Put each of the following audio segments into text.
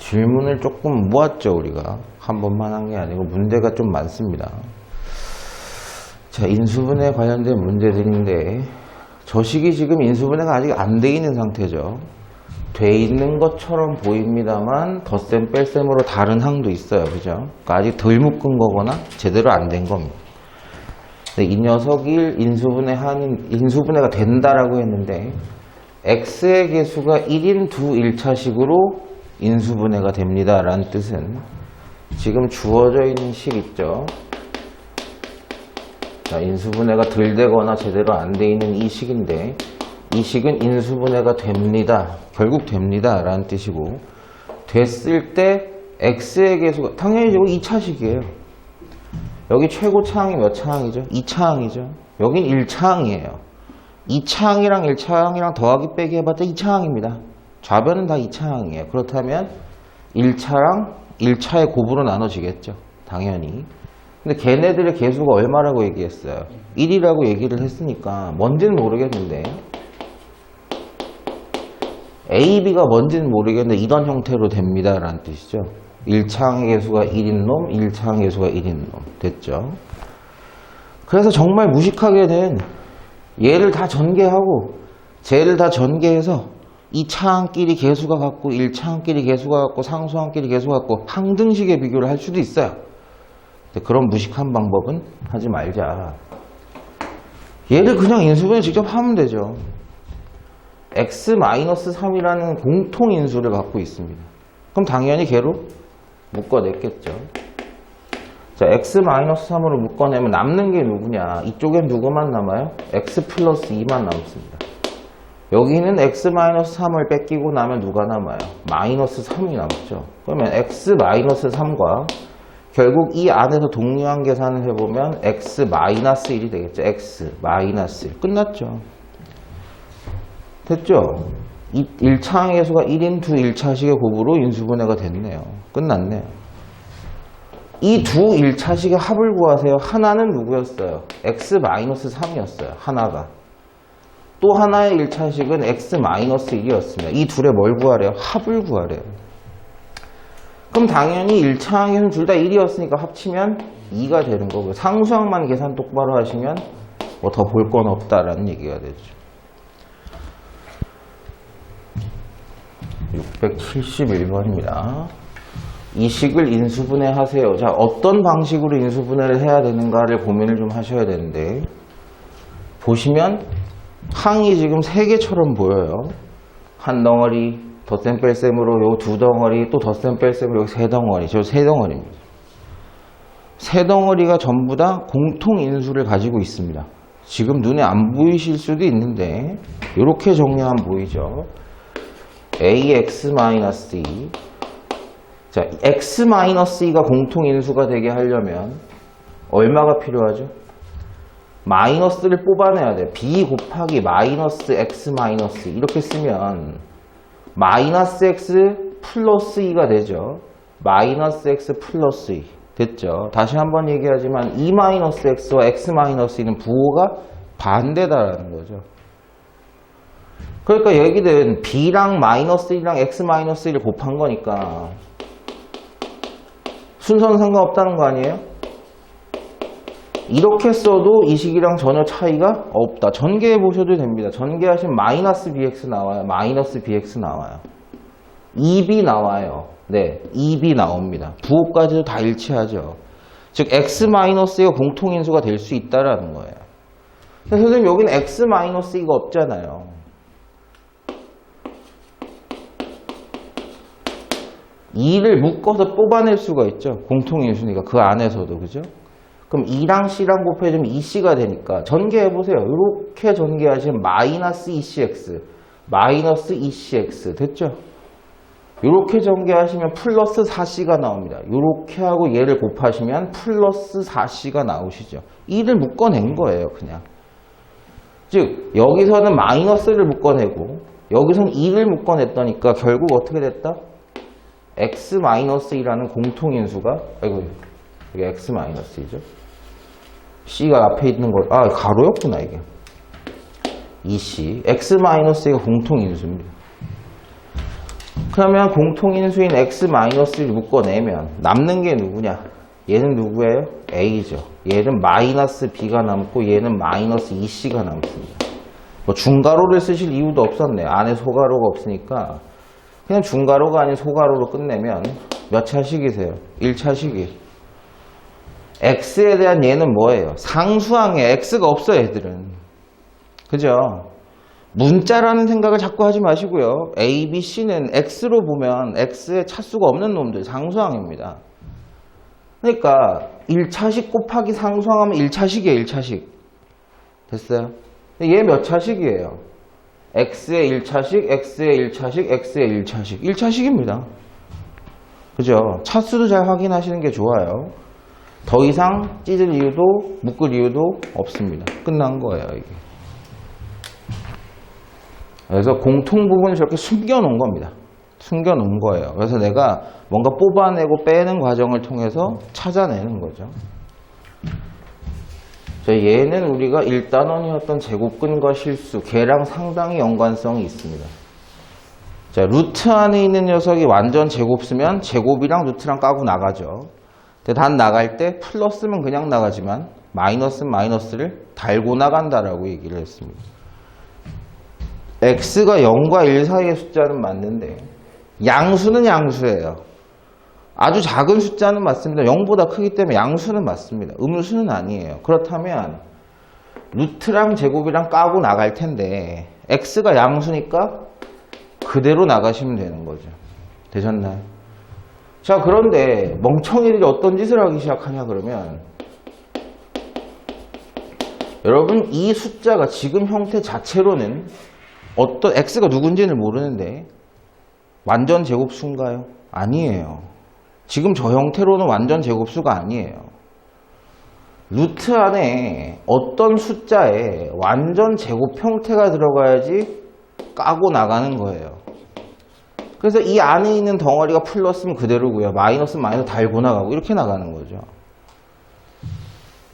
질문을 조금 모았죠, 우리가. 한 번만 한 게 아니고 문제가 좀 많습니다. 자, 인수분해 관련된 문제들인데 저 식이 지금 인수분해가 아직 안 돼 있는 상태죠. 돼 있는 것처럼 보입니다만 덧셈 뺄셈으로 다른 항도 있어요. 그죠? 그러니까 아직 덜 묶은 거거나 제대로 안 된 겁니다. 근데 이 녀석이 인수분해가 된다라고 했는데 x의 개수가 1인 두 1차식으로 인수분해가 됩니다 라는 뜻은 지금 주어져 있는 식 있죠. 자, 인수분해가 덜 되거나 제대로 안 돼 있는 이 식인데 이 식은 인수분해가 됩니다. 결국 됩니다 라는 뜻이고, 됐을 때 x의 개수가 당연히 이거 2차식이에요. 여기 최고 차항이 몇 차항이죠? 2차항이죠. 여긴 1차항이에요. 2차항이랑 1차항이랑 더하기 빼기 해봤자 2차항입니다. 좌변은 다 2차항이에요. 그렇다면 1차랑 1차의 곱으로 나눠지겠죠. 당연히. 근데 걔네들의 개수가 얼마라고 얘기했어요? 1이라고 얘기를 했으니까 뭔지는 모르겠는데 A, B가 뭔지는 모르겠는데 이런 형태로 됩니다 라는 뜻이죠. 1차항의 개수가 1인 놈, 1차항의 개수가 1인 놈. 됐죠? 그래서 정말 무식하게 된 얘를 다 전개하고 쟤를 다 전개해서 2차항끼리 개수가 같고 1차항끼리 개수가 같고 상수항끼리 개수가 같고 항등식의 비교를 할 수도 있어요. 근데 그런 무식한 방법은 하지 말자. 얘를 그냥 인수분해 직접 하면 되죠. x-3이라는 공통인수를 갖고 있습니다. 그럼 당연히 걔로 묶어냈겠죠. 자, x-3으로 묶어내면 남는 게 누구냐? 이쪽엔 누구만 남아요? x 플러스 2만 남습니다. 여기는 x-3을 뺏기고 나면 누가 남아요? 마이너스 3이 남죠. 그러면 x-3과 결국 이 안에서 동류한 계산을 해보면 x-1이 되겠죠. x-1. 끝났죠. 됐죠? 1차항의 개수가 1인 두 1차식의 곱으로 인수분해가 됐네요. 끝났네요. 이 두 1차식의 합을 구하세요. 하나는 누구였어요? x-3이었어요. 하나가. 또 하나의 1차식은 x-1이었습니다. 이 둘의 뭘 구하래요? 합을 구하래요. 그럼 당연히 1차항에서는 둘 다 1이었으니까 합치면 2가 되는 거고요. 상수항만 계산 똑바로 하시면 뭐 더 볼 건 없다라는 얘기가 되죠. 671번입니다. 이 식을 인수분해 하세요. 자, 어떤 방식으로 인수분해를 해야 되는가를 고민을 좀 하셔야 되는데, 보시면 항이 지금 3개처럼 보여요. 한 덩어리, 덧셈 뺄셈으로 요 2덩어리, 또 덧셈 뺄셈으로 여기 3덩어리. 저 3덩어리입니다. 3덩어리가 전부 다 공통 인수를 가지고 있습니다. 지금 눈에 안 보이실 수도 있는데 이렇게 정리하면 보이죠. ax-e. 자, x-e가 공통인수가 되게 하려면 얼마가 필요하죠? 마이너스를 뽑아내야 돼요. b 곱하기 마이너스 x 마이너스 이렇게 쓰면 마이너스 x 플러스 2가 되죠. 마이너스 x 플러스 2 됐죠. 다시 한번 얘기하지만 e 마이너스 x와 x 마이너스 2는 부호가 반대다라는 거죠. 그러니까 여기는 b랑 마이너스 1이랑 x 마이너스 1을 곱한 거니까 순서는 상관없다는 거 아니에요? 이렇게 써도 이 식이랑 전혀 차이가 없다. 전개해 보셔도 됩니다. 전개하시면 마이너스 bx 나와요. 마이너스 bx 나와요. 2b 나와요. 네, 2b 나옵니다. 부호까지도 다 일치하죠. 즉 x-가 공통인수가 될 수 있다라는 거예요. 선생님 여기는 x-2가 없잖아요. 2를 묶어서 뽑아낼 수가 있죠. 공통인수니까 그 안에서도. 그죠? 그럼 2랑 C랑 곱해주면 2C가 되니까 전개해보세요. 이렇게 전개하시면 마이너스 2CX 마이너스 2CX 됐죠? 이렇게 전개하시면 플러스 4C가 나옵니다. 이렇게 하고 얘를 곱하시면 플러스 4C가 나오시죠. 2를 묶어낸 거예요. 그냥. 즉 여기서는 마이너스를 묶어내고 여기서는 2를 묶어냈다니까 결국 어떻게 됐다? x-2라는 공통인수가 아이고 이게 x-이죠. C가 앞에 있는 걸 가로였구나 이게. 2C x-A가 공통인수입니다. 그러면 공통인수인 x-를 묶어내면 남는 게 누구냐? 얘는 누구예요? a죠. 얘는 마이너스 b가 남고 얘는 마이너스 2c가 남습니다. 뭐 중가로를 쓰실 이유도 없었네. 안에 소가로가 없으니까 그냥 중가로가 아닌 소가로로 끝내면 몇 차식이세요? 1차식이. x에 대한 얘는 뭐예요? 상수항에 x가 없어요, 애들은. 그죠? 문자라는 생각을 자꾸 하지 마시고요. A, B, C는 x로 보면 x에 차수가 없는 놈들, 상수항입니다. 그러니까 1차식 곱하기 상수항하면 1차식이에요, 1차식. 됐어요? 얘 몇 차식이에요? x의 1차식, x의 1차식, x의 1차식. 1차식입니다. 그죠? 차수도 잘 확인하시는 게 좋아요. 더 이상 찢을 이유도 묶을 이유도 없습니다. 끝난 거예요, 이게. 그래서 공통 부분을 저렇게 숨겨놓은 겁니다. 숨겨놓은 거예요. 그래서 내가 뭔가 뽑아내고 빼는 과정을 통해서 찾아내는 거죠. 자, 얘는 우리가 1단원이었던 제곱근과 실수, 걔랑 상당히 연관성이 있습니다. 자, 루트 안에 있는 녀석이 완전 제곱수면 제곱이랑 루트랑 까고 나가죠. 근데 단 나갈 때 플러스면 그냥 나가지만 마이너스는 마이너스를 달고 나간다라고 얘기를 했습니다. x가 0과 1 사이의 숫자는 맞는데 양수는 양수예요. 아주 작은 숫자는 맞습니다. 0보다 크기 때문에 양수는 맞습니다. 음수는 아니에요. 그렇다면 루트랑 제곱이랑 까고 나갈 텐데 x가 양수니까 그대로 나가시면 되는 거죠. 되셨나요? 자, 그런데 멍청이들이 어떤 짓을 하기 시작하냐 그러면 여러분 이 숫자가 지금 형태 자체로는 어떤 x가 누군지는 모르는데 완전 제곱수인가요? 아니에요. 지금 저 형태로는 완전 제곱수가 아니에요. 루트 안에 어떤 숫자에 완전 제곱 형태가 들어가야지 까고 나가는 거예요. 그래서 이 안에 있는 덩어리가 플러스면 그대로고요. 마이너스는 마이너스 달고 나가고 이렇게 나가는 거죠.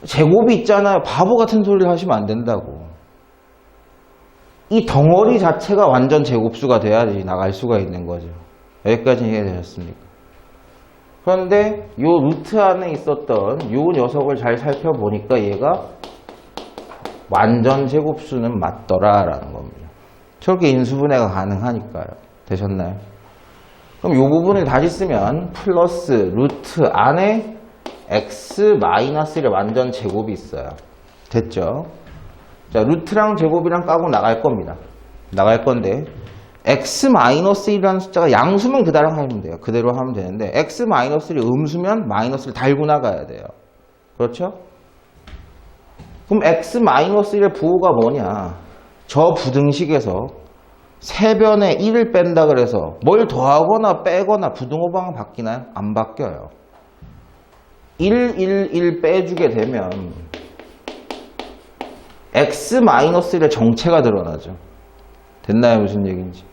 제곱이 있잖아요. 바보 같은 소리를 하시면 안 된다고. 이 덩어리 자체가 완전 제곱수가 돼야지 나갈 수가 있는 거죠. 여기까지 이해되셨습니까? 그런데 이 루트 안에 있었던 이 녀석을 잘 살펴보니까 얘가 완전 제곱수는 맞더라라는 겁니다. 저렇게 인수분해가 가능하니까요. 되셨나요? 그럼 이 부분을 다시 쓰면 플러스 루트 안에 x-1의 완전 제곱이 있어요. 됐죠? 자, 루트랑 제곱이랑 까고 나갈 겁니다. 나갈 건데 x-1이라는 숫자가 양수면 그대로 하면 돼요. 그대로 하면 되는데 x-1이 음수면 마이너스를 달고 나가야 돼요. 그렇죠? 그럼 x-1의 부호가 뭐냐? 저 부등식에서 세변에 1을 뺀다 그래서 뭘 더하거나 빼거나 부등호방은 바뀌나요? 안 바뀌어요. 1, 1, 1 빼주게 되면 x-1의 정체가 드러나죠. 됐나요? 무슨 얘기인지.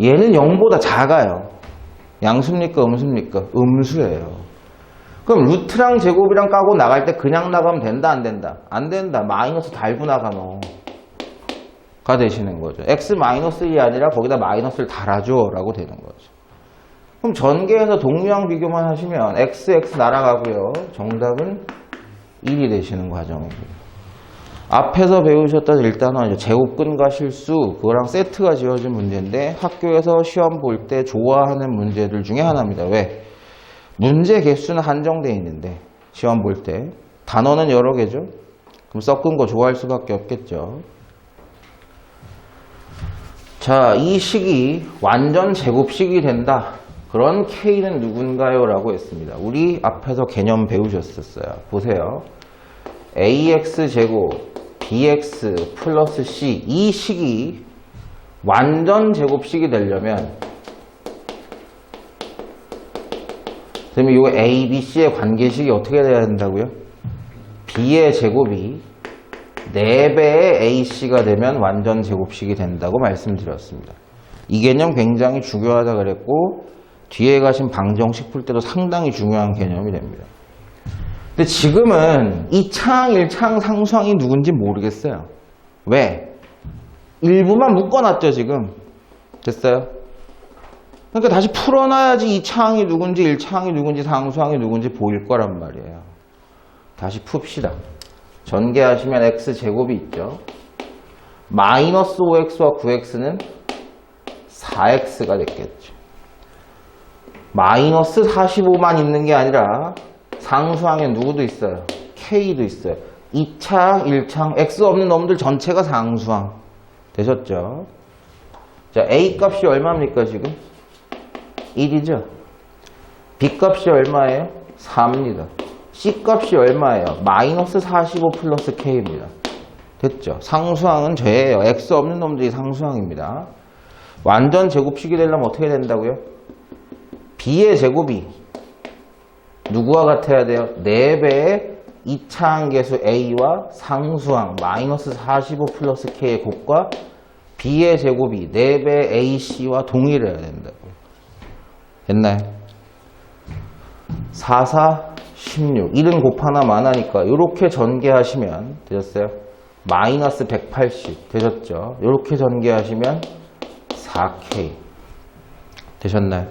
얘는 0보다 작아요. 양수입니까? 음수입니까? 음수예요. 그럼 루트랑 제곱이랑 까고 나갈 때 그냥 나가면 된다? 안 된다? 안 된다. 마이너스 달고 나가 너. 가 되시는 거죠. x-1이 아니라 거기다 마이너스를 달아줘 라고 되는 거죠. 그럼 전개해서 동류항 비교만 하시면 x 날아가고요. 정답은 1이 되시는 과정입니다. 앞에서 배우셨던 일단은 제곱근과 실수 그거랑 세트가 지어진 문제인데 학교에서 시험 볼 때 좋아하는 문제들 중에 하나입니다. 왜? 문제 개수는 한정되어 있는데 시험 볼 때 단어는 여러 개죠. 그럼 섞은 거 좋아할 수밖에 없겠죠. 자, 이 식이 완전 제곱식이 된다. 그런 K는 누군가요? 라고 했습니다. 우리 앞에서 개념 배우셨었어요. 보세요. AX제곱 BX 플러스 C 이 식이 완전 제곱식이 되려면 그러면 이 A, B, C의 관계식이 어떻게 돼야 된다고요? B의 제곱이 4배의 AC가 되면 완전 제곱식이 된다고 말씀드렸습니다. 이 개념 굉장히 중요하다 그랬고 뒤에 가신 방정식 풀 때도 상당히 중요한 개념이 됩니다. 근데 지금은 2창, 1창 상수항이 누군지 모르겠어요. 왜? 일부만 묶어놨죠 지금. 됐어요? 그러니까 다시 풀어놔야지 2차항이 누군지 1차항이 누군지 상수항이 누군지 보일 거란 말이에요. 다시 풉시다. 전개하시면 x제곱이 있죠. 마이너스 5x와 9x는 4x가 됐겠죠. 마이너스 45만 있는 게 아니라 상수항에 누구도 있어요? k도 있어요. 2차항, 1차항, x 없는 놈들 전체가 상수항 되셨죠? 자, a 값이 얼마입니까 지금? 1이죠. b 값이 얼마예요? 4입니다. c 값이 얼마예요? 마이너스 45 플러스 k입니다. 됐죠? 상수항은 저예요. x 없는 놈들이 상수항입니다. 완전 제곱식이 되려면 어떻게 된다고요? b의 제곱이 누구와 같아야 돼요? 4배의 2차항 계수 a와 상수항 마이너스 45 플러스 k의 곱과 b의 제곱이 4배 ac와 동일해야 된다고요. 됐나요? 4, 4, 16. 1은 곱 하나만 하니까 이렇게 전개하시면 되셨어요? 마이너스 180 되셨죠? 이렇게 전개하시면 4K 되셨나요?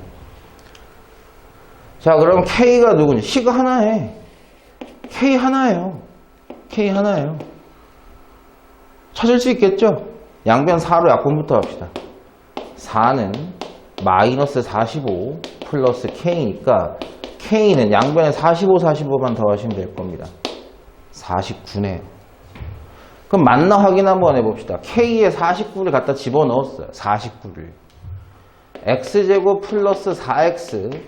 자, 그럼 K가 누구냐? C가 하나에 K 하나예요. K 하나예요. 찾을 수 있겠죠? 양변 4로 약분부터 합시다. 4는 마이너스 45 플러스 K니까 K는 양변에 45, 45만 더하시면 될 겁니다. 49네요. 그럼 맞나 확인 한번 해봅시다. K에 49를 갖다 집어넣었어요. 49를. X제곱 플러스 4X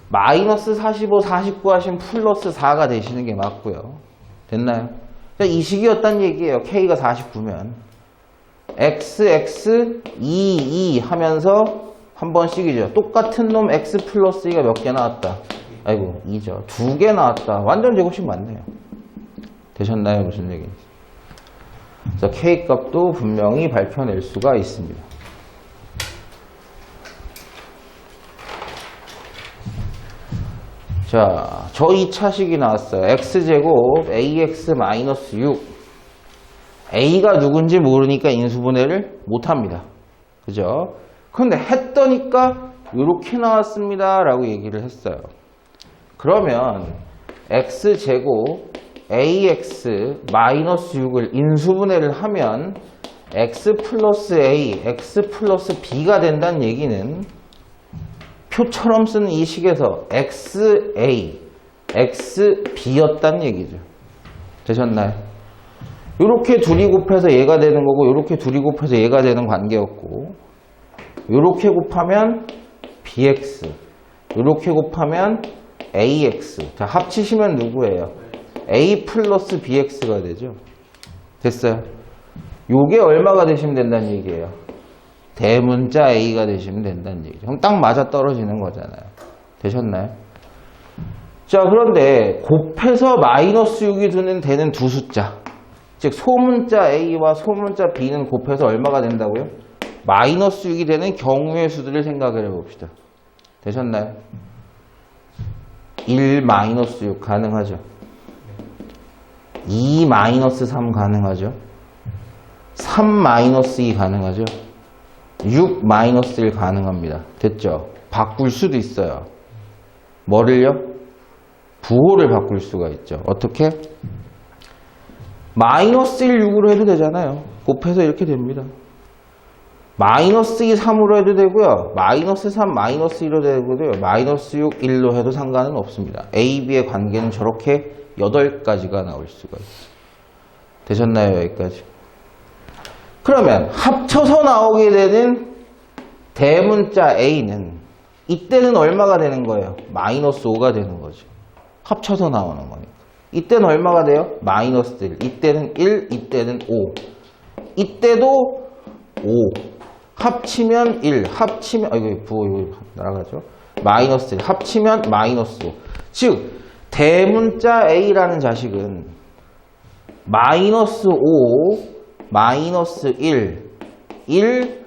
마이너스 45, 49 하시면 플러스 4가 되시는 게 맞고요. 됐나요? 이 식이었단 얘기예요. K가 49면. X, X, 2, 2 하면서 한 번씩이죠. 똑같은 놈 X 플러스 2가 몇 개 나왔다? 아이고, 2죠. 2개 나왔다. 완전 제곱식 맞네요. 되셨나요? 무슨 얘기인지. 그래서 K 값도 분명히 밝혀낼 수가 있습니다. 자, 저 2차식이 나왔어요. X제곱 AX-6. A가 누군지 모르니까 인수분해를 못합니다. 그죠? 근데 했더니까 이렇게 나왔습니다. 라고 얘기를 했어요. 그러면 X제곱 AX-6을 인수분해를 하면 X 플러스 A, X 플러스 B가 된다는 얘기는 표처럼 쓰는 이 식에서 XA, XB였다는 얘기죠. 되셨나요? 이렇게 둘이 곱해서 얘가 되는 거고 이렇게 둘이 곱해서 얘가 되는 관계였고 이렇게 곱하면 BX, 이렇게 곱하면 AX. 자, 합치시면 누구예요? A 플러스 BX가 되죠. 됐어요? 요게 얼마가 되시면 된다는 얘기예요? 대문자 A가 되시면 된다는 얘기죠. 그럼 딱 맞아 떨어지는 거잖아요. 되셨나요? 자, 그런데 곱해서 마이너스 6이 되는 두 숫자. 즉, 소문자 A와 소문자 B는 곱해서 얼마가 된다고요? 마이너스 6이 되는 경우의 수들을 생각을 해봅시다. 되셨나요? 1 마이너스 6 가능하죠? 2 마이너스 3 가능하죠? 3 마이너스 2 가능하죠? 6 마이너스 1 가능합니다. 됐죠? 바꿀 수도 있어요. 뭐를요? 부호를 바꿀 수가 있죠. 어떻게? 마이너스 1 6으로 해도 되잖아요. 곱해서 이렇게 됩니다. 마이너스 2 3으로 해도 되고요. 마이너스 3 마이너스 2로 되고요. 마이너스 6 1로 해도 상관은 없습니다. A, B의 관계는 저렇게 8가지가 나올 수가 있어요. 되셨나요? 여기까지? 그러면 합쳐서 나오게 되는 대문자 A는 이때는 얼마가 되는 거예요? 마이너스 5가 되는 거죠. 합쳐서 나오는 거니까. 이때는 얼마가 돼요? 마이너스 1. 이때는 1, 이때는 5. 이때도 5. 합치면 1. 합치면, 이거 부호 이거 날아가죠. 마이너스 1. 합치면 마이너스 5. 즉, 대문자 A라는 자식은 마이너스 5, 마이너스 1, 1,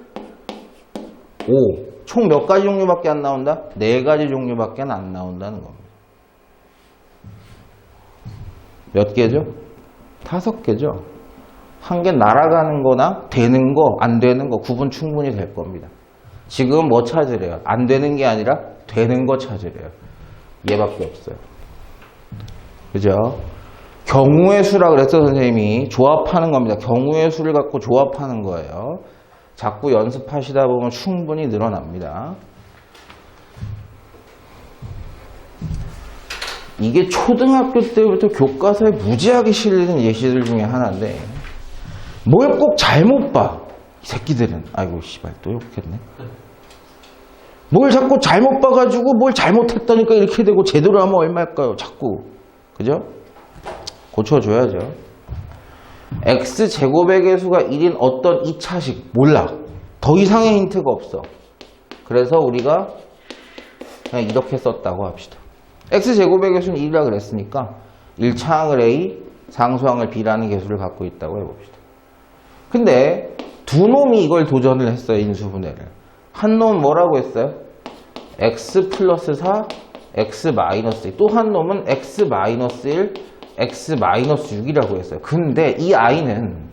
5. 총 몇 가지 종류밖에 안 나온다? 4가지 종류밖에 안 나온다는 겁니다. 몇 개죠? 5개죠. 한 개 날아가는 거나 되는 거, 안 되는 거 구분 충분히 될 겁니다. 지금 뭐 찾으래요? 안 되는 게 아니라 되는 거 찾으래요. 얘밖에 없어요. 그죠? 경우의 수라 그랬어, 선생님이. 조합하는 겁니다. 경우의 수를 갖고 조합하는 거예요. 자꾸 연습하시다 보면 충분히 늘어납니다. 이게 초등학교 때부터 교과서에 무지하게 실리는 예시들 중에 하나인데, 뭘 꼭 잘못 봐. 이 새끼들은. 아이고, 씨발, 또 욕했네. 뭘 자꾸 잘못 봐가지고 뭘 잘못했다니까 이렇게 되고, 제대로 하면 얼마일까요? 자꾸. 그죠? 고쳐줘야죠. x제곱의 개수가 1인 어떤 2차식 몰라. 더 이상의 힌트가 없어. 그래서 우리가 그냥 이렇게 썼다고 합시다. x제곱의 개수는 1이라 그랬으니까 1차항을 a, 상수항을 b라는 개수를 갖고 있다고 해봅시다. 근데 두 놈이 이걸 도전을 했어요. 인수분해를. 한 놈은 뭐라고 했어요? x 플러스 4, x 마이너스 2. 또 한 놈은 x 마이너스 1, x 마이너스 6이라고 했어요. 근데 이 i는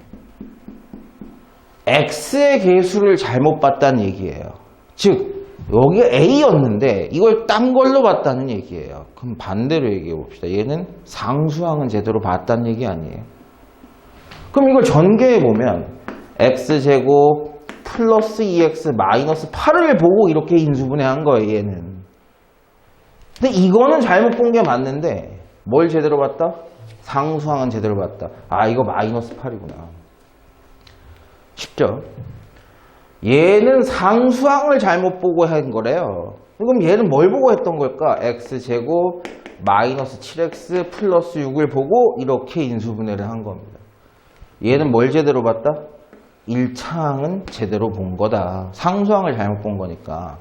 x의 개수를 잘못 봤다는 얘기예요. 즉 여기가 a였는데 이걸 딴 걸로 봤다는 얘기예요. 그럼 반대로 얘기해 봅시다. 얘는 상수항은 제대로 봤다는 얘기 아니에요. 그럼 이걸 전개해 보면 x제곱 플러스 2x 마이너스 8을 보고 이렇게 인수분해한 거예요. 얘는. 근데 이거는 잘못 본 게 맞는데 뭘 제대로 봤다? 상수항은 제대로 봤다. 아, 이거 마이너스 8이구나. 쉽죠? 얘는 상수항을 잘못 보고 한 거래요. 그럼 얘는 뭘 보고 했던 걸까? x제곱 마이너스 7x 플러스 6을 보고 이렇게 인수분해를 한 겁니다. 얘는 뭘 제대로 봤다? 1차항은 제대로 본 거다. 상수항을 잘못 본 거니까.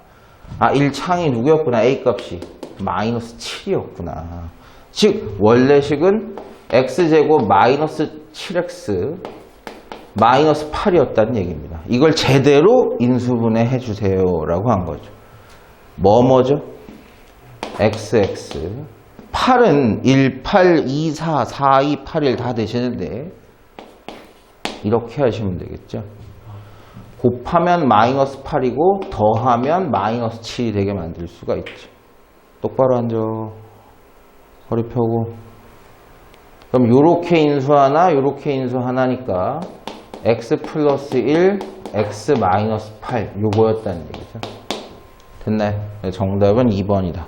아, 1차항이 누구였구나? a값이 마이너스 7이었구나. 즉 원래식은 x제곱 마이너스 7x 마이너스 8이었다는 얘기입니다. 이걸 제대로 인수분해 해주세요 라고 한 거죠. 뭐죠? xx 8은 1, 8, 2, 4, 4, 2, 8, 1 다 되시는데 이렇게 하시면 되겠죠. 곱하면 마이너스 8이고 더하면 마이너스 7이 되게 만들 수가 있죠. 똑바로 앉아. 허리 펴고. 그럼 요렇게 인수 하나, 요렇게 인수 하나니까 x 플러스 1, x 마이너스 8 요거였다는 얘기죠. 됐나요? 정답은 2번이다.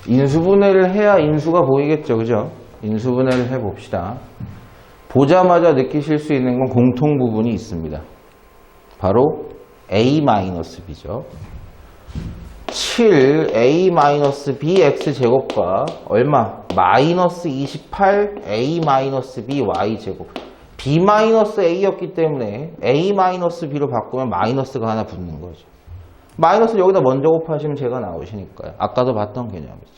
인수분해를 해야 인수가 보이겠죠. 그죠? 인수분해를 해봅시다. 보자마자 느끼실 수 있는 건 공통 부분이 있습니다. 바로 a-b죠. 7a-b x제곱과 얼마? 마이너스 28 a-b y제곱. b-a였기 때문에 a-b로 바꾸면 마이너스가 하나 붙는 거죠. 마이너스를 여기다 먼저 곱하시면 제가 나오시니까요. 아까도 봤던 개념이죠.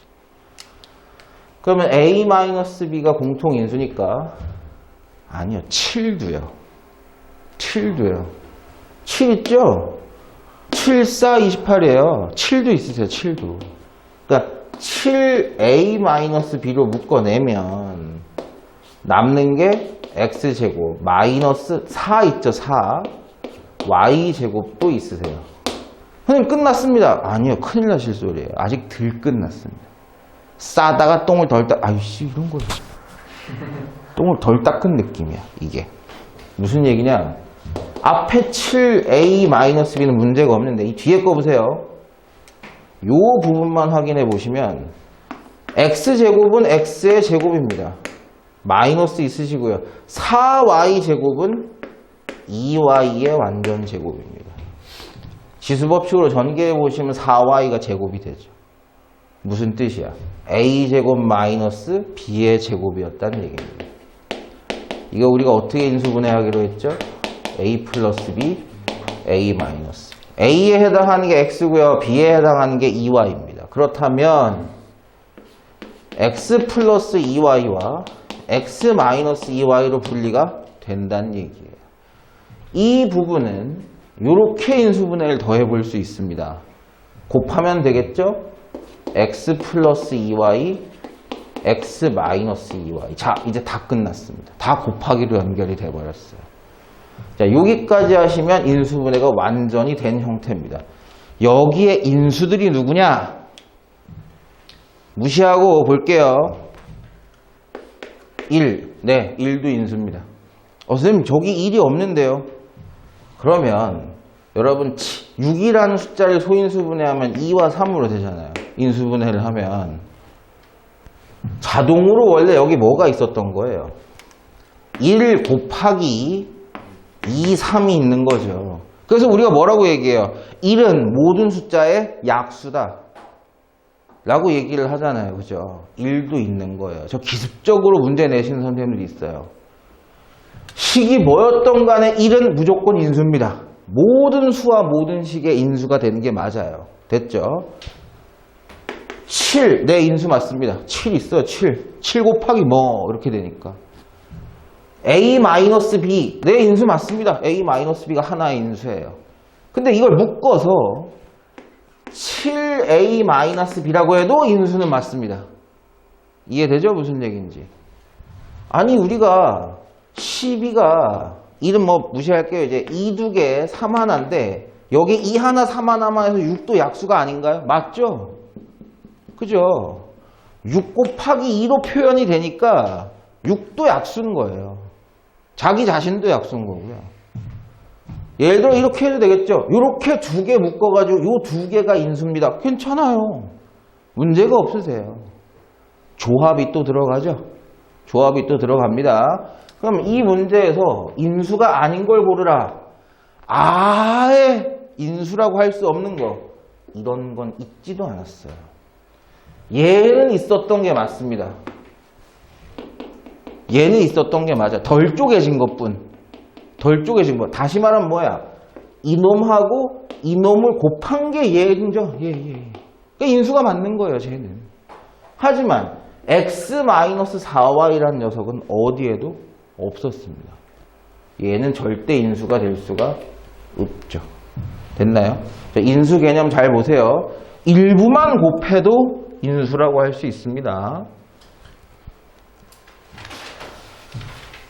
그러면 a-b가 공통인수니까 아니요. 7도요. 7도요. 7 있죠? 7, 4, 28이에요. 7도 있으세요. 7도. 그러니까 7a-b로 묶어내면 남는 게 x제곱 마이너스 4 있죠. 4. y제곱도 있으세요. 선생님 끝났습니다. 아니요. 큰일 나실 소리예요. 아직 덜 끝났습니다. 싸다가 똥을 덜 닦... 아유씨 이런 거 똥을 덜 닦은 느낌이야. 이게. 무슨 얘기냐. 앞에 7a-b는 문제가 없는데 이 뒤에 거 보세요. 요 부분만 확인해 보시면 x제곱은 x의 제곱입니다. 마이너스 있으시고요. 4y제곱은 2y의 완전 제곱입니다. 지수법칙으로 전개해 보시면 4y가 제곱이 되죠. 무슨 뜻이야? a제곱 마이너스 b의 제곱이었다는 얘기입니다. 이거 우리가 어떻게 인수분해하기로 했죠? a 플러스 b, a 마이너스. a에 해당하는 게 x고요. b에 해당하는 게 2y입니다. 그렇다면 x 플러스 2y와 x 마이너스 2y로 분리가 된다는 얘기예요. 이 부분은 이렇게 인수분해를 더해볼 수 있습니다. 곱하면 되겠죠? x 플러스 2y, x-2y. 자, 이제 다 끝났습니다. 다 곱하기로 연결이 돼버렸어요. 자, 여기까지 하시면 인수분해가 완전히 된 형태입니다. 여기에 인수들이 누구냐? 무시하고 볼게요. 1. 네, 1도 인수입니다. 선생님, 저기 1이 없는데요. 그러면 여러분 6이라는 숫자를 소인수분해하면 2와 3으로 되잖아요. 인수분해를 하면 자동으로 원래 여기 뭐가 있었던 거예요? 1 곱하기 2, 3이 있는 거죠. 그래서 우리가 뭐라고 얘기해요? 1은 모든 숫자의 약수다 라고 얘기를 하잖아요. 그죠? 1도 있는 거예요. 저 기습적으로 문제 내시는 선생님들이 있어요. 식이 뭐였던 간에 1은 무조건 인수입니다. 모든 수와 모든 식의 인수가 되는 게 맞아요. 됐죠? 7, 네, 인수 맞습니다. 7 있어요, 7. 7 곱하기 뭐, 이렇게 되니까. A-B, 네, 인수 맞습니다. A-B가 하나의 인수예요. 근데 이걸 묶어서 7A-B라고 해도 인수는 맞습니다. 이해되죠? 무슨 얘기인지. 아니, 우리가 12가, 1은 뭐 무시할게요. 이제 2, 2개, 3 하나인데, 여기 2 하나, 3 하나만 해서 6도 약수가 아닌가요? 맞죠? 그죠? 6 곱하기 2로 표현이 되니까 6도 약수인 거예요. 자기 자신도 약수인 거고요. 예를 들어 이렇게 해도 되겠죠? 이렇게 2개 묶어가지고 이 2개가 인수입니다. 괜찮아요. 문제가 없으세요. 조합이 또 들어가죠? 조합이 또 들어갑니다. 그럼 이 문제에서 인수가 아닌 걸 고르라. 아예 인수라고 할 수 없는 거. 이런 건 있지도 않았어요. 얘는 있었던 게 맞습니다. 얘는 있었던 게 맞아. 덜 쪼개진 것뿐. 덜 쪼개진 거. 다시 말하면 뭐야? 이놈하고 이놈을 곱한 게 얘죠. 예. 그러니까 인수가 맞는 거예요, 쟤는. 하지만 x-4y라는 녀석은 어디에도 없었습니다. 얘는 절대 인수가 될 수가 없죠. 됐나요? 자, 인수 개념 잘 보세요. 일부만 곱해도 인수라고 할 수 있습니다.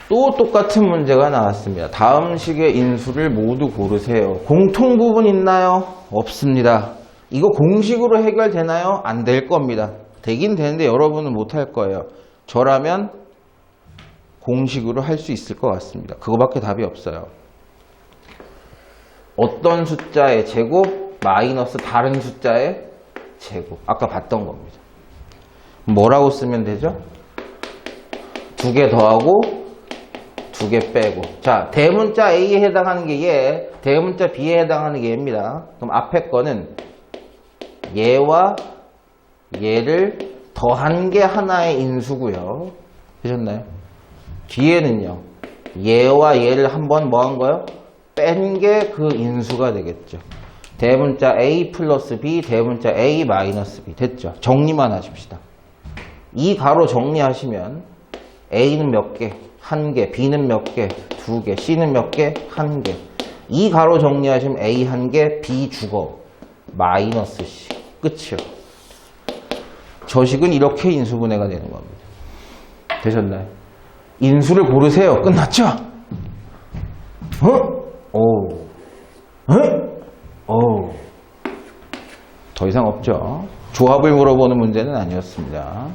또 똑같은 문제가 나왔습니다. 다음 식의 인수를 모두 고르세요. 공통 부분 있나요? 없습니다. 이거 공식으로 해결되나요? 안 될 겁니다. 되긴 되는데 여러분은 못할 거예요. 저라면 공식으로 할 수 있을 것 같습니다. 그거밖에 답이 없어요. 어떤 숫자의 제곱 마이너스 다른 숫자의 제곱. 아까 봤던 겁니다. 뭐라고 쓰면 되죠? 2개 더하고 2개 빼고. 자, 대문자 A에 해당하는 게 얘, 대문자 B에 해당하는 게 얘입니다. 그럼 앞에 거는 얘와 얘를 더한 게 하나의 인수고요. 되셨나요? 뒤에는요. 얘와 얘를 한번 뭐 한 거요? 뺀 게 그 인수가 되겠죠. 대문자 A 플러스 B, 대문자 A 마이너스 B. 됐죠? 정리만 하십시다. 이 가로 정리하시면 A는 몇 개? 1개. B는 몇 개? 2개. C는 몇 개? 1개. 이 가로 정리하시면 A 1개, B 죽어. 마이너스 C. 끝이요. 저식은 이렇게 인수분해가 되는 겁니다. 되셨나요? 인수를 고르세요. 끝났죠? 더 이상 없죠. 조합을 물어보는 문제는 아니었습니다.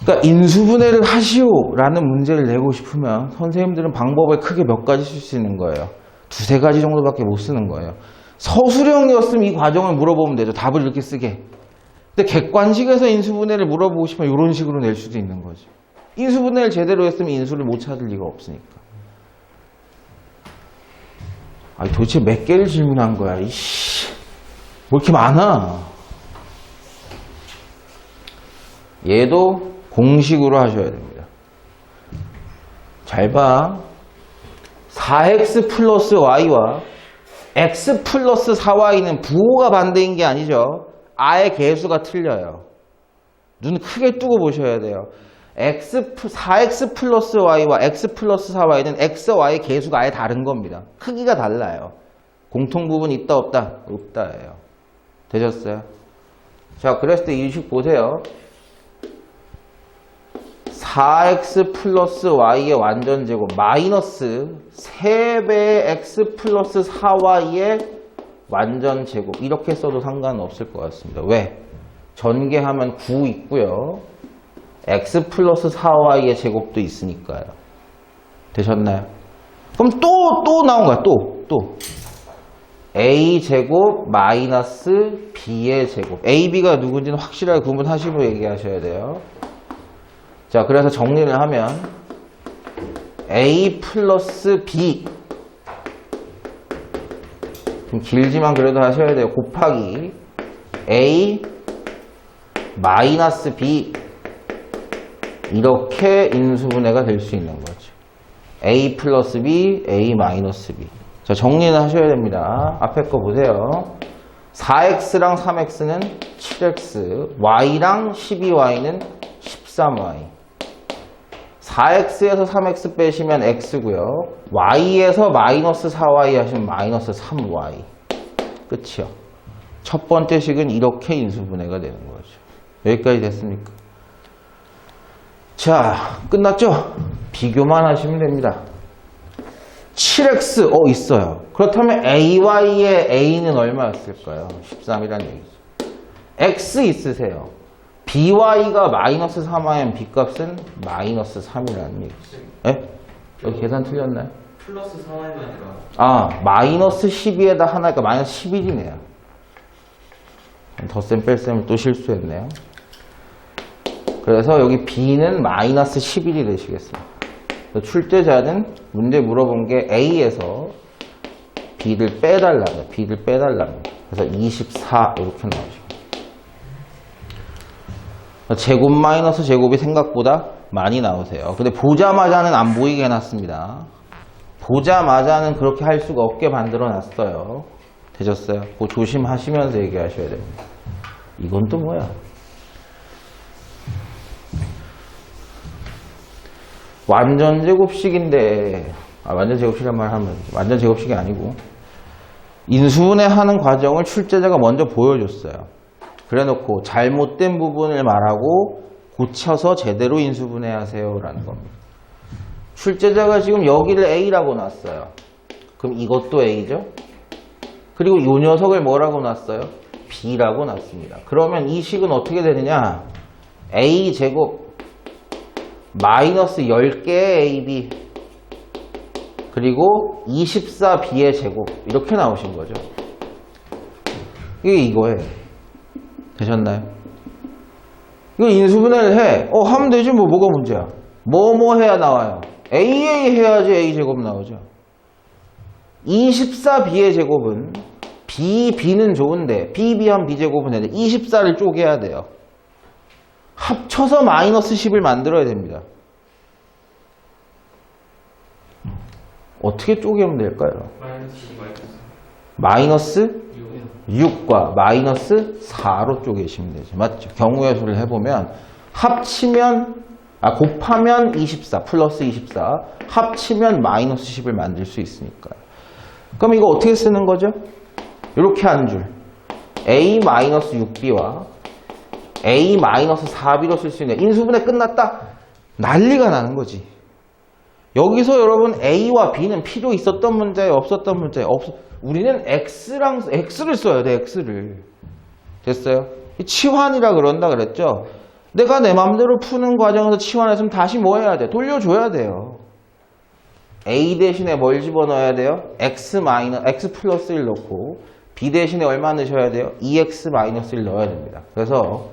그러니까 인수분해를 하시오라는 문제를 내고 싶으면 선생님들은 방법을 크게 몇 가지 쓸 수 있는 거예요. 2, 3가지 정도밖에 못 쓰는 거예요. 서술형이었으면 이 과정을 물어보면 되죠. 답을 이렇게 쓰게. 근데 객관식에서 인수분해를 물어보고 싶으면 이런 식으로 낼 수도 있는 거지. 인수분해를 제대로 했으면 인수를 못 찾을 리가 없으니까. 아니 도대체 몇 개를 질문한 거야? 이씨, 뭐 이렇게 많아? 얘도 공식으로 하셔야 됩니다. 잘 봐. 4x 플러스 y와 x 플러스 4y는 부호가 반대인 게 아니죠. 아예 개수가 틀려요. 눈 크게 뜨고 보셔야 돼요. 4x 플러스 y와 x 플러스 4y는 x, y의 개수가 아예 다른 겁니다. 크기가 달라요. 공통 부분이 있다 없다? 없다예요. 되셨어요? 자, 그랬을 때 이 식 보세요. 4x 플러스 y의 완전제곱 마이너스 3배의 x 플러스 4y의 완전제곱 이렇게 써도 상관없을 것 같습니다. 왜? 전개하면 9 있고요. x 플러스 4y의 제곱도 있으니까요. 되셨나요? 그럼 또 나온 거야. 또 a제곱 마이너스 b의 제곱. a, b가 누군지는 확실하게 구분하시고 얘기하셔야 돼요. 자, 그래서 정리를 하면 a 플러스 b 좀 길지만 그래도 하셔야 돼요. 곱하기 a 마이너스 b 이렇게 인수분해가 될 수 있는 거죠. a 플러스 b, a 마이너스 b. 자, 정리는 하셔야 됩니다. 앞에 거 보세요. 4x랑 3x는 7x, y랑 12y는 13y. 4x에서 3x 빼시면 x고요. y에서 마이너스 4y 하시면 마이너스 3y. 끝이요. 첫 번째 식은 이렇게 인수분해가 되는 거죠. 여기까지 됐습니까? 자, 끝났죠? 비교만 하시면 됩니다. 7x, 있어요. 그렇다면 ay의 a는 얼마였을까요? 13이라는 얘기죠. x 있으세요. by가 마이너스 3이면 b값은 마이너스 3이라는 얘기죠. 예? 여기 계산 틀렸나요? 플러스 4y가 아니라 마이너스 12에다 하나니까 마이너스 11이네요. 덧셈 뺄셈을 또 실수했네요. 그래서 여기 b는 마이너스 11이 되시겠습니다. 출제자는 문제 물어본 게 a에서 b를 빼달랍니다. 그래서 24 이렇게 나오죠. 제곱 마이너스 제곱이 생각보다 많이 나오세요. 근데 보자마자는 안 보이게 해놨습니다. 보자마자는 그렇게 할 수가 없게 만들어 놨어요. 되셨어요? 그거 조심하시면서 얘기하셔야 됩니다. 이건 또 뭐야? 완전 제곱식인데, 완전 제곱식이란 말 하면, 완전 제곱식이 아니고, 인수분해 하는 과정을 출제자가 먼저 보여줬어요. 그래 놓고 잘못된 부분을 말하고 고쳐서 제대로 인수분해 하세요 라는 겁니다. 출제자가 지금 여기를 A라고 놨어요. 그럼 이것도 A죠? 그리고 이 녀석을 뭐라고 놨어요? B라고 놨습니다. 그러면 이 식은 어떻게 되느냐? A제곱 마이너스 10개의 AB 그리고 24B의 제곱 이렇게 나오신 거죠. 이게 이거예요. 되셨나요? 이거 인수분해를 해. 하면 되지 뭐. 뭐가 문제야? 뭐 해야 나와요? AA 해야지 A제곱 나오죠. 24B의 제곱은 B는 좋은데 BB한 B제곱은 해야 돼. 24를 쪼개야 돼요. 합쳐서 마이너스 10을 만들어야 됩니다. 어떻게 쪼개면 될까요? 마이너스 6과 마이너스 4로 쪼개시면 되죠. 맞죠? 경우의 수를 해보면 곱하면 24 플러스 24 합치면 마이너스 10을 만들 수 있으니까요. 그럼 이거 어떻게 쓰는 거죠? 이렇게 한 줄 a 마이너스 6b와 a 마이너스 4b로 쓸 수 있는 인수분해 끝났다? 난리가 나는 거지. 여기서 여러분 A와 B는 필요 있었던 문제예요? 없었던 문제예요? 우리는 X를 써야 돼, X를. 됐어요? 치환이라 그런다 그랬죠? 내가 내 맘대로 푸는 과정에서 치환했으면 다시 뭐 해야 돼? 돌려줘야 돼요. A 대신에 뭘 집어넣어야 돼요? X 플러스 1 넣고 B 대신에 얼마 넣으셔야 돼요? 2X 마이너스 1 넣어야 됩니다. 그래서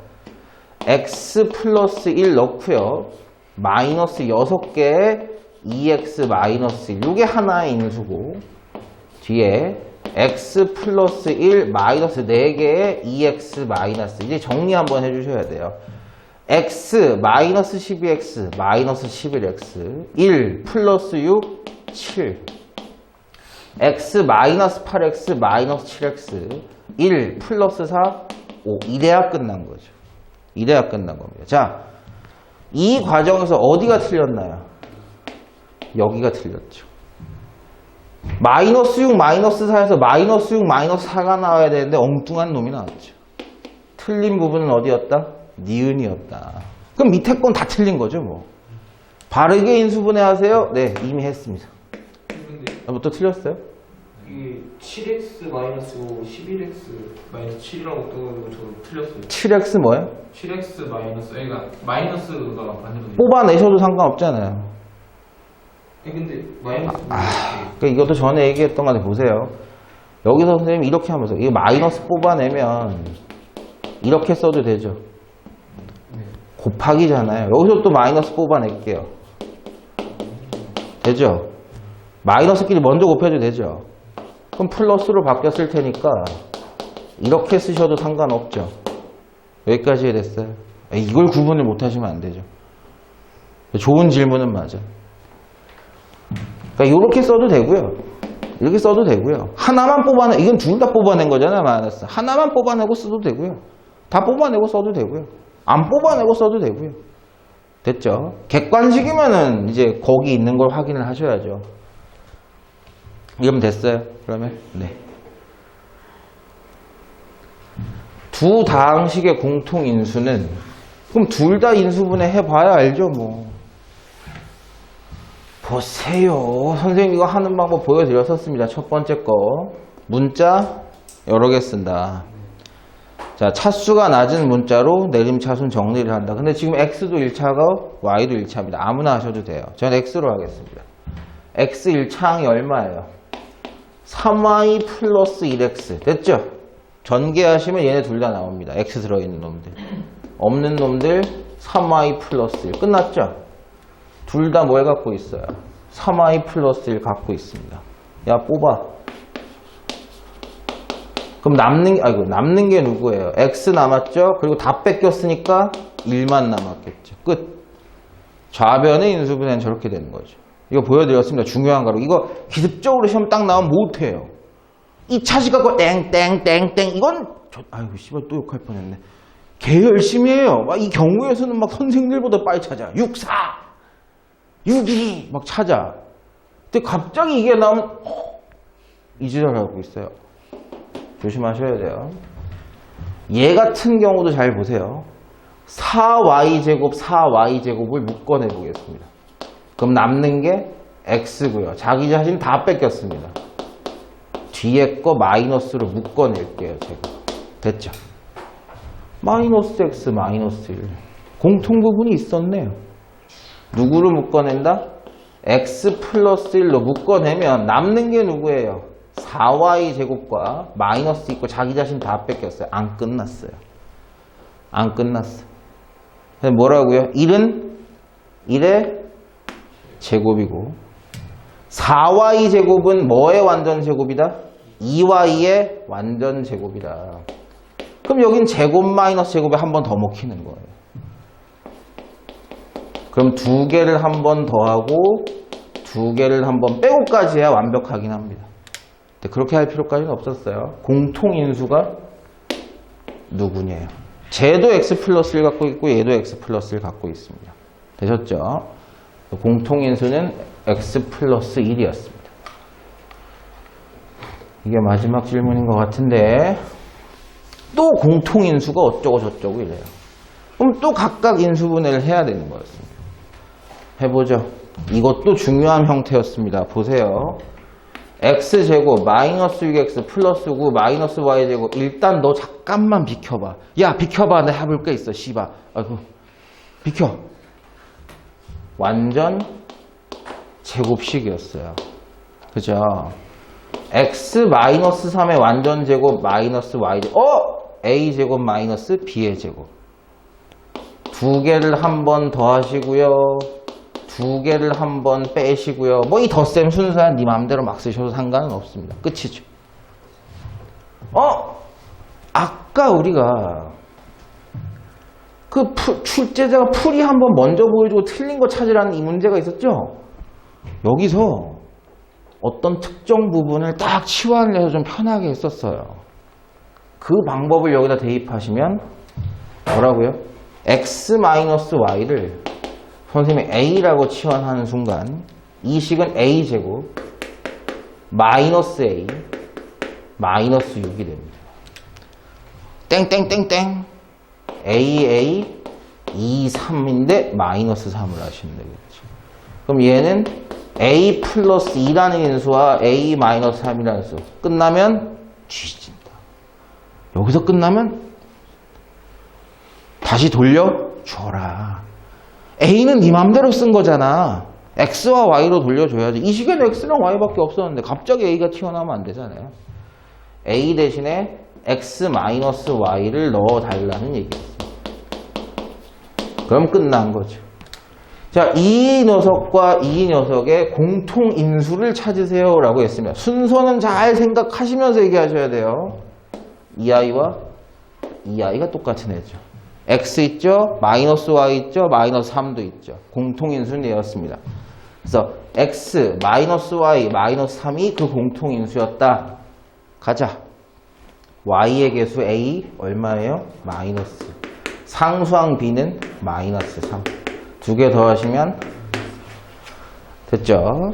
X 플러스 1 넣고요. 마이너스 6개의 2x 마이너스 1 이게 하나의 인수고 뒤에 x 플러스 1 마이너스 4개의 2x 마이너스 이제 정리 한번 해주셔야 돼요. x 마이너스 12x 마이너스 11x 1 플러스 6 7 x 마이너스 8x 마이너스 7x 1 플러스 4 5 이래야 끝난 거죠. 이래야 끝난 겁니다. 자, 이 과정에서 어디가 틀렸나요? 여기가 틀렸죠. 마이너스 6, 마이너스 4에서 마이너스 6, 마이너스 4가 나와야 되는데 엉뚱한 놈이 나왔죠. 틀린 부분은 어디였다? 니은이었다. 그럼 밑에 건 다 틀린 거죠, 뭐. 바르게 인수분해 하세요? 네, 이미 했습니다. 근데 뭐 또 틀렸어요? 이게 7x 마이너스 5, 11x 마이너스 7이라고 떠가지고 저 틀렸어요. 7x 뭐예요? 7x 마이너스 그러니까 마이너스가 반대로 돼. 뽑아내셔도 상관없잖아요. 근데 마이너스 그러니까 이것도 전에 얘기했던 거 보세요. 여기서 선생님 이렇게 하면서 이거 마이너스 뽑아내면 이렇게 써도 되죠. 곱하기잖아요. 여기서 또 마이너스 뽑아낼게요. 되죠? 마이너스끼리 먼저 곱해도 되죠. 그럼 플러스로 바뀌었을 테니까 이렇게 쓰셔도 상관없죠. 여기까지 해됐어요. 이걸 구분을 못하시면 안 되죠. 좋은 질문은 맞아. 그러니까 이렇게 써도 되고요. 이렇게 써도 되고요. 하나만 뽑아내, 이건 둘 다 뽑아낸 거잖아요, 마이너스. 하나만 뽑아내고 써도 되고요. 다 뽑아내고 써도 되고요. 안 뽑아내고 써도 되고요. 됐죠? 객관식이면은 이제 거기 있는 걸 확인을 하셔야죠. 이러면 됐어요? 그러면? 네. 두 다항식의 공통 인수는, 그럼 둘 다 인수분해 해봐야 알죠, 뭐. 보세요. 선생님 이거 하는 방법 보여드렸었습니다. 첫 번째 거. 문자 여러 개 쓴다. 자, 차수가 낮은 문자로 내림차순 정리를 한다. 근데 지금 X도 1차고 Y도 1차입니다. 아무나 하셔도 돼요. 저는 X로 하겠습니다. X 1차항이 얼마예요? 3Y 플러스 1X. 됐죠? 전개하시면 얘네 둘 다 나옵니다. X 들어있는 놈들. 없는 놈들 3Y 플러스 1. 끝났죠? 둘 다 뭘 갖고 있어요? 3y 플러스 1 갖고 있습니다. 야, 뽑아. 그럼 남는 게 누구예요? x 남았죠? 그리고 다 뺏겼으니까 1만 남았겠죠. 끝. 좌변의 인수분해는 저렇게 되는 거죠. 이거 보여드렸습니다. 중요한 거로. 이거 기습적으로 시험 딱 나오면 못해요. 이 차식 갖고 땡땡땡땡 이건 아이고 씨발 또 욕할 뻔했네. 개 열심히 해요. 이 경우에서는 막 선생님들보다 빨리 찾아. 6, 4 6이 막 찾아. 근데 갑자기 이게 나오면 이 지랄 하고 있어요. 조심하셔야 돼요. 얘 같은 경우도 잘 보세요. 4y제곱 4y제곱을 묶어내 보겠습니다. 그럼 남는 게 x고요. 자기 자신 다 뺏겼습니다. 뒤에 거 마이너스로 묶어낼게요. 제가. 됐죠? 마이너스 x 마이너스 1 공통 부분이 있었네요. 누구를 묶어낸다? x 플러스 1로 묶어내면 남는 게 누구예요? 4y 제곱과 마이너스 있고 자기 자신 다 뺏겼어요. 안 끝났어요. 안 끝났어. 뭐라고요? 1은 1의 제곱이고 4y 제곱은 뭐의 완전 제곱이다? 2y의 완전 제곱이다. 그럼 여긴 제곱 마이너스 제곱에 한 번 더 먹히는 거예요. 그럼 두 개를 한 번 더하고 두 개를 한 번 빼고까지 해야 완벽하긴 합니다. 근데 그렇게 할 필요까지는 없었어요. 공통인수가 누구냐요? 쟤도 x 플러스 1 갖고 있고 얘도 x 플러스 1 갖고 있습니다. 되셨죠? 공통인수는 x 플러스 1이었습니다. 이게 마지막 질문인 것 같은데 또 공통인수가 어쩌고 저쩌고 이래요. 그럼 또 각각 인수분해를 해야 되는 거였습니다. 해보죠. 이것도 중요한 형태였습니다. 보세요. x제곱 마이너스 6x 플러스 9 마이너스 y제곱. 일단 너 잠깐만 비켜봐. 야 비켜봐. 내가 해볼 게 있어. 씨발. 아이고 비켜. 완전 제곱식이었어요. 그죠? x 마이너스 3의 완전 제곱 마이너스 y제곱. a제곱 마이너스 b의 제곱. 두 개를 한 번 더 하시고요. 두 개를 한 번 빼시고요. 뭐 이 덧셈 순서야 네 마음대로 막 쓰셔도 상관은 없습니다. 끝이죠. 아까 우리가 그 출제자가 풀이 한 번 먼저 보여주고 틀린 거 찾으라는 이 문제가 있었죠? 여기서 어떤 특정 부분을 딱 치환을 해서 좀 편하게 했었어요. 그 방법을 여기다 대입하시면 뭐라고요? x-y를 선생님이 a라고 치환하는 순간 이 식은 a제곱 마이너스 a 마이너스 6이 됩니다. 땡땡땡땡 a 2, 3인데 마이너스 3을 하시면 되겠죠. 그럼 얘는 a 플러스 2라는 인수와 a 마이너스 3이라는 인수. 끝나면 뒤진다. 여기서 끝나면 다시 돌려줘라. a는 네 맘대로 쓴 거잖아. x와 y로 돌려줘야지. 이 시계는 x랑 y밖에 없었는데 갑자기 a가 튀어나오면 안 되잖아요. a 대신에 x 마이너스 y를 넣어달라는 얘기였어. 그럼 끝난 거죠. 자, 이 녀석과 이 녀석의 공통 인수를 찾으세요 라고 했습니다. 순서는 잘 생각하시면서 얘기하셔야 돼요. 이 아이와 이 아이가 똑같은 애죠. x 있죠? 마이너스 y 있죠? 마이너스 3도 있죠. 공통 인수는 얘였습니다. 그래서 x, 마이너스 y, 마이너스 3이 그 공통 인수였다. 가자. y의 개수 a 얼마예요? 마이너스. 상수항 b는 마이너스 3. 두 개 더하시면 됐죠?